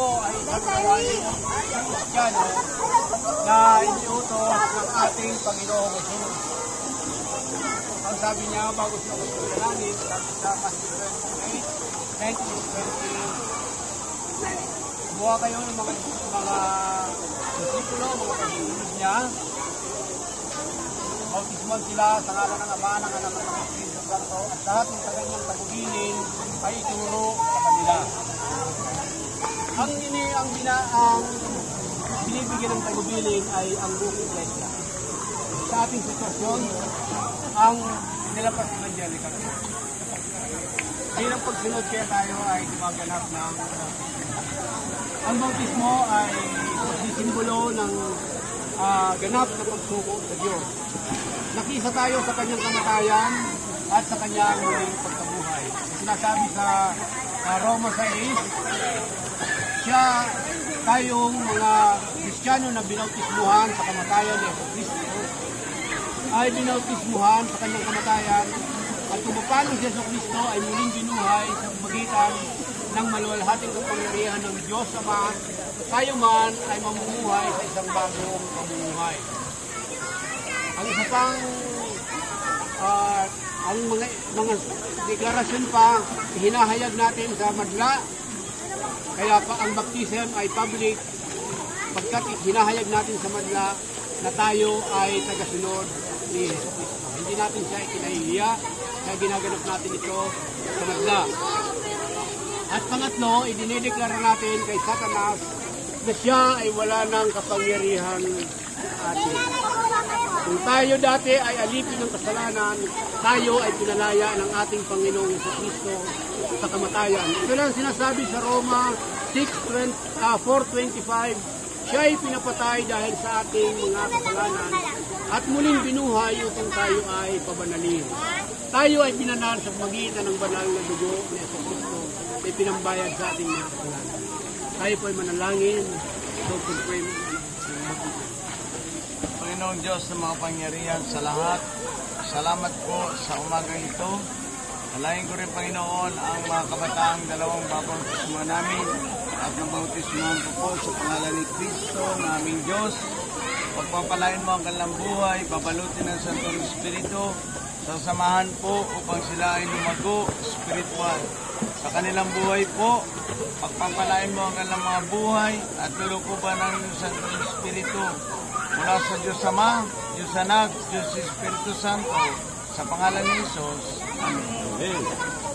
po ay isang gawain ng Kristiyano na iniutos ng ating Panginoong Jesus. Ang sabi niya, bago siya magpapalangin, sabi sa Matthew 28:19, buha kayo ng mga disipulo, mga pagsusunod niya. Bautismuhan sila sa ngalan ng Ama, ng Anak, ng Espiritu Santo, at lahat ng sa kanyang tagubilin ay ituro sa kanila. Ang binibigyan ng tagubilin ay ang buong iglesia. Sa ating sitwasyon, ang nilapas ng Angelica. Bilang pagsunod kaya tayo ay gumaganap ng ang bautismo ay simbolo ng ganap na pagsuko sa Diyos. Nakisa tayo sa kanyang kamatayan at sa kanyang muling pagkabuhay. Sinasabi sa Roma 6, siya tayong mga Kristiyano na binautismuhan sa kamatayan ni Jesucristo ay binautismuhan sa kanyang kamatayan at kumapalo si Jesucristo ay muling binuhay sa magitan ng maluwalhating kapangyarihan ng Diyos Ama. Tayo man ay mamumuhay sa isang bagong pamumuhay. Ang isa pang ang mga deklarasyon pa hinahayag natin sa madla. Kaya pa ang baptism ay public pagkat hinahayag natin sa madla na tayo ay tagasunod ni Jesucristo. Hindi natin siya ikinahihiya kaya ginaganap natin ito sa madla. At pangatlo, idinideklara natin kay Satanas na siya ay wala ng kapangyarihan atin. Kung tayo dati ay alipin ng kasalanan, tayo ay pinalaya ng ating Panginoong Jesucristo sa kamatayan. Ito lang sinasabi sa Roma 4:25, siya ay pinapatay dahil sa ating mga kasalanan at muling binuhay upang tayo ay pabanalin. Tayo ay pinanal sa magitan ng banal na dugo ni Jesucristo ay pinambayad sa ating mga kasalanan. Tayo po ay manalangin. So, pag-pray mo. Panginoong Diyos ng mga pangyarihan sa lahat, salamat po sa umaga ito. Alayin ko rin, Panginoon, ang mga kabataang dalawang babautismo namin at nabautismohan ko po sa pangalan ni Kristo na aming Diyos. Pagpapalain mo ang kanilang buhay, babalutin ng Santong Espiritu, sasamahan po upang sila ay lumago spiritual. Sa kanilang buhay po, pagpapalain mo ang kanilang mga buhay at tulo po ba ng Santong Espiritu mula sa Diyos Ama, Diyos Anak, Diyos Espiritu Santo, sa pangalan ni Jesus. Amen.